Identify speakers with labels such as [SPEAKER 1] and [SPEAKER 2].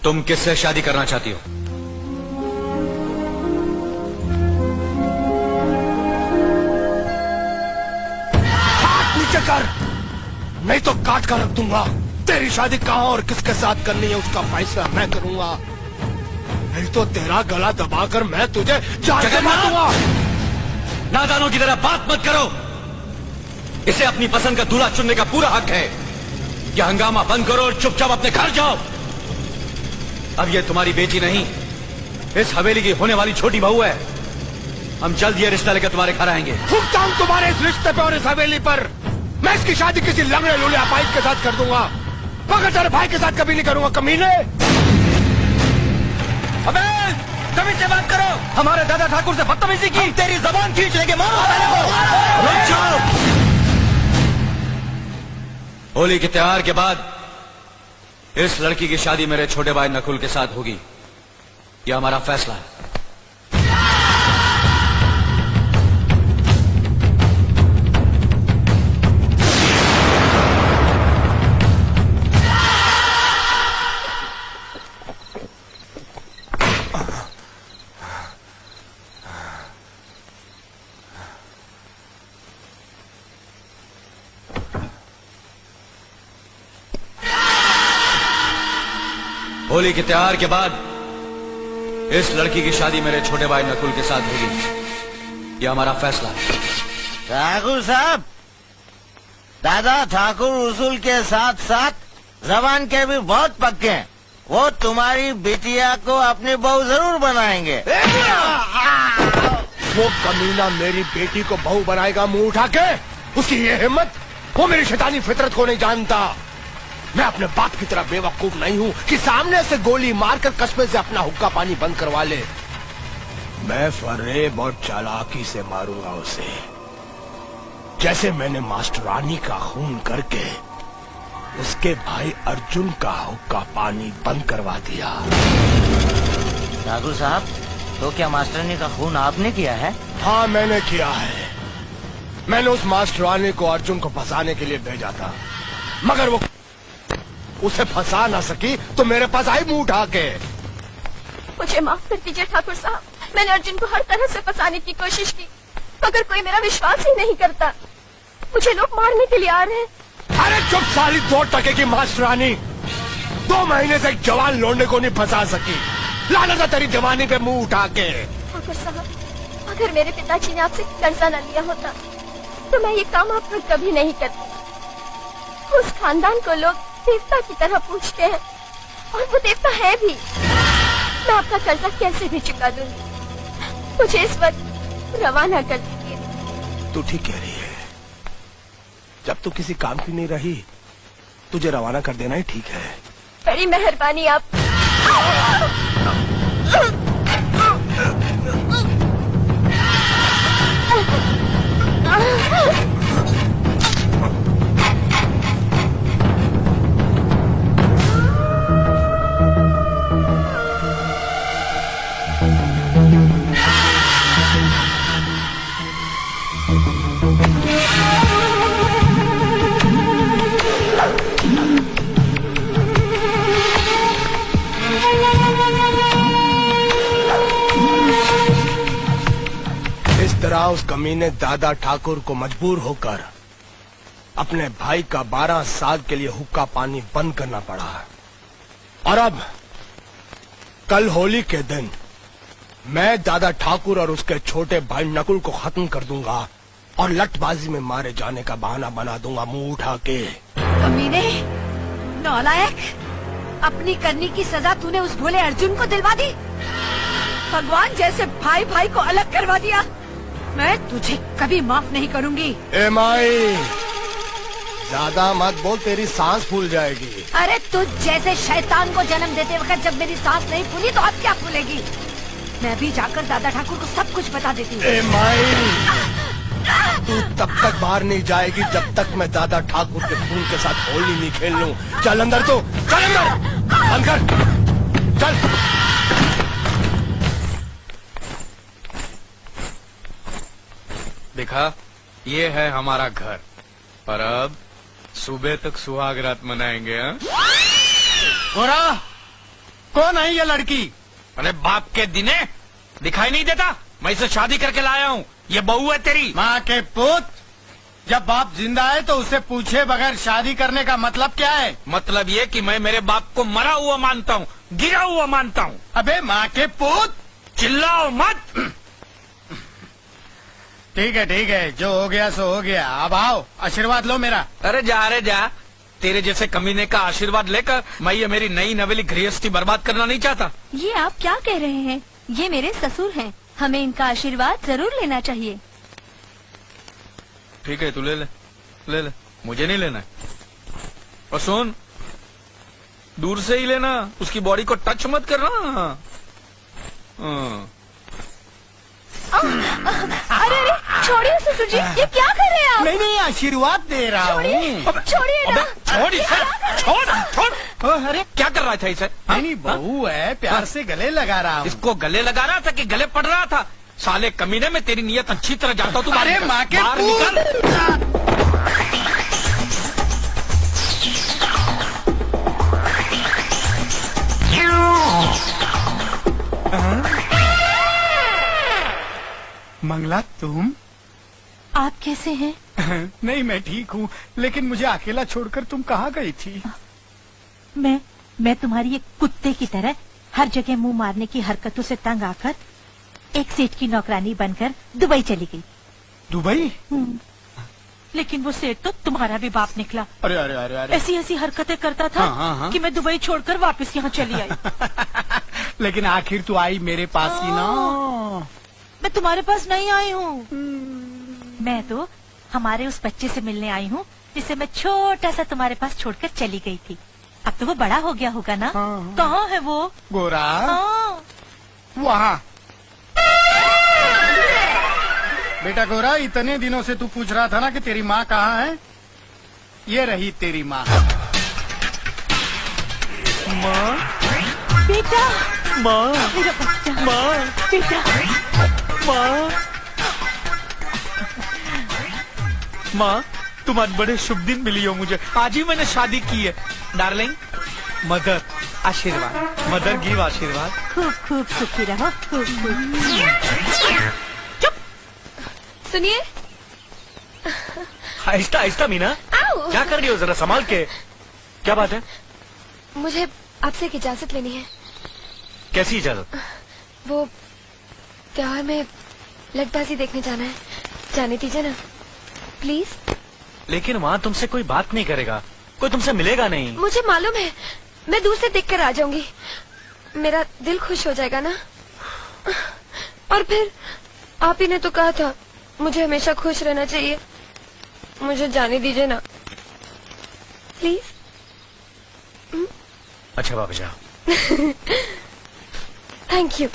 [SPEAKER 1] तुम किससे शादी करना चाहती हो?
[SPEAKER 2] हाथ नीचे कर, नहीं तो काट कर रख दूंगा। तेरी शादी कहाँ और किसके साथ करनी है उसका फैसला मैं करूंगा, नहीं तो तेरा गला दबाकर मैं तुझे जान से मार दूंगा।
[SPEAKER 1] नादानों की तरह बात मत करो। इसे अपनी पसंद का दूल्हा चुनने का पूरा हक है। यह हंगामा बंद करो और चुपचाप अपने घर जाओ। अब ये तुम्हारी बेटी नहीं, इस हवेली की होने वाली छोटी बहू है। हम जल्द ये रिश्ता लेकर तुम्हारे घर आएंगे।
[SPEAKER 2] थूकता हूँ तुम्हारे इस रिश्ते पे और इस हवेली पर। मैं इसकी शादी किसी लंगड़े लूले अपाइज के साथ कर दूंगा, मगर तेरे भाई के साथ कभी नहीं करूंगा। कमीने,
[SPEAKER 1] अबे कभी से बात करो। हमारे दादा ठाकुर से बदतमीजी की, तेरी जबान खींच लेंगे। मारो। रुक जाओ। होली के त्योहार के बाद इस लड़की की शादी मेरे छोटे भाई नकुल के साथ होगी। यह हमारा फैसला है। होली के त्योहार के बाद इस लड़की की शादी मेरे छोटे भाई नकुल के साथ होगी। यह हमारा फैसला है।
[SPEAKER 3] ठाकुर साहब, दादा ठाकुर उसूल के साथ साथ जबान के भी बहुत पक्के हैं। वो तुम्हारी बिटिया को अपनी बहू जरूर बनाएंगे।
[SPEAKER 2] वो कमीना मेरी बेटी को बहू बनाएगा मुंह उठा के? उसकी ये हिम्मत? वो मेरी शैतानी फितरत को नहीं जानता। मैं अपने बाप की तरह बेवकूफ नहीं हूँ कि सामने से गोली मारकर कस्बे से अपना हुक्का पानी बंद करवा ले। मैं फरेब और चालाकी से मारूंगा उसे, जैसे मैंने मास्टरानी का खून करके उसके भाई अर्जुन का हुक्का पानी बंद करवा दिया।
[SPEAKER 3] ठाकुर साहब, तो क्या मास्टरानी का खून आपने किया है?
[SPEAKER 2] हाँ, मैंने किया है। मैंने उस मास्टरानी को अर्जुन को फंसाने के लिए भेजा था, मगर वो उसे फंसा ना सकी तो मेरे पास आई मुंह उठा के।
[SPEAKER 4] मुझे माफ कर दीजिए ठाकुर साहब, मैंने अर्जुन को हर तरह से फंसाने की कोशिश की, मगर कोई मेरा विश्वास ही नहीं करता। मुझे लोग मारने के लिए आ रहे हैं।
[SPEAKER 2] अरे चुप साली 2 टके की मास्टरानी, 2 महीने से एक जवान लौंडे को नहीं फंसा सकी। लानत है तेरी जवानी पे मुंह उठा के।
[SPEAKER 4] ठाकुर साहब, अगर मेरे पिताजी ने आपसे कर्जा न लिया होता तो मैं ये काम आप पर कभी नहीं करती। उस खानदान को लोग देवता की तरह पूछते हैं, और वो देवता है भी। मैं आपका कर्जा कैसे भी चुका दूंगी। मुझे इस वक्त रवाना कर दीजिए।
[SPEAKER 2] तू ठीक कह रही है। जब तू किसी काम की नहीं रही, तुझे रवाना कर देना ही ठीक है।
[SPEAKER 4] बड़ी मेहरबानी आप।
[SPEAKER 2] उस कमीने दादा ठाकुर को मजबूर होकर अपने भाई का 12 साल के लिए हुक्का पानी बंद करना पड़ा। और अब कल होली के दिन मैं दादा ठाकुर और उसके छोटे भाई नकुल को खत्म कर दूंगा और लटबाजी में मारे जाने का बहाना बना दूंगा मुंह उठा के।
[SPEAKER 5] कमीने, नालायक, अपनी करनी की सजा तूने उस भोले अर्जुन को दिलवा दी। भगवान जैसे भाई भाई को अलग करवा दिया। मैं तुझे कभी माफ नहीं करूंगी।
[SPEAKER 2] ए माई, ज्यादा मत बोल, तेरी सांस फूल जाएगी।
[SPEAKER 5] अरे तुझ जैसे शैतान को जन्म देते वक्त जब मेरी सांस नहीं फूली तो अब क्या फूलेगी। मैं भी जाकर दादा ठाकुर को सब कुछ बता देती हूँ।
[SPEAKER 2] ए माई, तू तब तक बाहर नहीं जाएगी जब तक मैं दादा ठाकुर के खून के साथ होली नहीं खेल लूं। चल अंदर, तो चल अंदर, बंद कर, चल।
[SPEAKER 6] देखा, ये है हमारा घर, और अब सुबह तक सुहाग रात मनाएंगे। हाँ?
[SPEAKER 3] गोरा,
[SPEAKER 7] कौन है ये लड़की?
[SPEAKER 6] अरे बाप के दिने दिखाई नहीं देता? मैं इसे शादी करके लाया हूँ। ये बहू है तेरी।
[SPEAKER 7] माँ के पुत, जब बाप जिंदा है तो उसे पूछे बगैर शादी करने का मतलब क्या है?
[SPEAKER 6] मतलब ये कि मैं मेरे बाप को मरा हुआ मानता हूँ, गिरा हुआ मानता हूँ।
[SPEAKER 7] अबे माँ के पुत,
[SPEAKER 6] चिल्लाओ मत।
[SPEAKER 7] ठीक है, जो हो गया सो हो गया। अब आओ, आशीर्वाद लो मेरा।
[SPEAKER 6] अरे जा। तेरे जैसे कमीने का आशीर्वाद लेकर मैं ये मेरी नई नवेली गृहस्थी बर्बाद करना नहीं चाहता।
[SPEAKER 5] ये आप क्या कह रहे हैं? ये मेरे ससुर हैं, हमें इनका आशीर्वाद जरूर लेना चाहिए।
[SPEAKER 6] ठीक है, तू ले ले, मुझे नहीं लेना है। और सुन, दूर से ही लेना, उसकी बॉडी को टच मत करना। हाँ।
[SPEAKER 5] अरे छोड़िए ससुर जी, ये क्या कर रहे हैं आप?
[SPEAKER 7] नहीं, आशीर्वाद दे रहा हूँ।
[SPEAKER 5] छोड़िए ना।
[SPEAKER 6] छोड़ इसे, छोड़।
[SPEAKER 7] अरे
[SPEAKER 6] क्या कर रहा था इसे?
[SPEAKER 7] नहीं, बहू है, प्यार से गले लगा रहा हूँ।
[SPEAKER 6] इसको गले लगा रहा था कि गले पड़ रहा था? साले कमीने में तेरी नीयत अच्छी तरह जानता हूँ। तू
[SPEAKER 7] अरे माँ के
[SPEAKER 6] बाहर
[SPEAKER 7] पुत!
[SPEAKER 6] निकल।
[SPEAKER 7] मंगला, तुम?
[SPEAKER 5] आप कैसे हैं?
[SPEAKER 7] नहीं, मैं ठीक हूँ, लेकिन मुझे अकेला छोड़कर तुम कहाँ गई थी?
[SPEAKER 8] मैं तुम्हारी एक कुत्ते की तरह हर जगह मुंह मारने की हरकतों से तंग आकर एक सेठ की नौकरानी बनकर दुबई चली गई।
[SPEAKER 7] दुबई?
[SPEAKER 8] लेकिन वो सेठ तो तुम्हारा भी बाप निकला।
[SPEAKER 7] अरे
[SPEAKER 8] ऐसी ऐसी हरकतें करता था
[SPEAKER 7] हाँ।
[SPEAKER 8] कि मैं दुबई छोड़कर वापस यहाँ चली आई।
[SPEAKER 7] लेकिन आखिर तू आई मेरे पास ही ना।
[SPEAKER 8] मैं तुम्हारे पास नहीं आई हूँ। मैं तो हमारे उस बच्चे से मिलने आई हूँ जिसे मैं छोटा सा तुम्हारे पास छोड़कर चली गई थी। अब तो वो बड़ा हो गया होगा ना?
[SPEAKER 7] हाँ।
[SPEAKER 8] कहाँ है वो?
[SPEAKER 7] गोरा?
[SPEAKER 8] हाँ।
[SPEAKER 7] वहाँ। बेटा गोरा, इतने दिनों से तू पूछ रहा था ना कि तेरी माँ कहाँ है? ये रही तेरी माँ।
[SPEAKER 8] बेटा, मेरा बच्चा, बेटा।
[SPEAKER 6] माँ, तुम आज बड़े शुभ दिन मिली हो मुझे। आज ही मैंने शादी की है। डार्लिंग, मदर आशीर्वाद, मदर गिव आशीर्वाद।
[SPEAKER 8] खूब खूब सुखी रहो, खूब खूब।
[SPEAKER 4] सुनिए।
[SPEAKER 1] आहिस्ता आहिस्ता मीना,
[SPEAKER 4] आओ।
[SPEAKER 1] क्या कर रही हो? जरा संभाल के। क्या बात है?
[SPEAKER 4] मुझे आपसे एक इजाजत लेनी है।
[SPEAKER 1] कैसी इजाजत?
[SPEAKER 4] वो त्योहार में लटबाजी देखने जाना है, जाने दीजिए ना प्लीज।
[SPEAKER 1] लेकिन वहाँ तुमसे कोई बात नहीं करेगा, कोई तुमसे मिलेगा नहीं।
[SPEAKER 4] मुझे मालूम है, मैं दूर से देखकर आ जाऊंगी, मेरा दिल खुश हो जाएगा ना। और फिर आप ही ने तो कहा था मुझे हमेशा खुश रहना चाहिए। मुझे जाने दीजिए ना प्लीज।
[SPEAKER 1] अच्छा बाबा जाओ।
[SPEAKER 4] Thank you.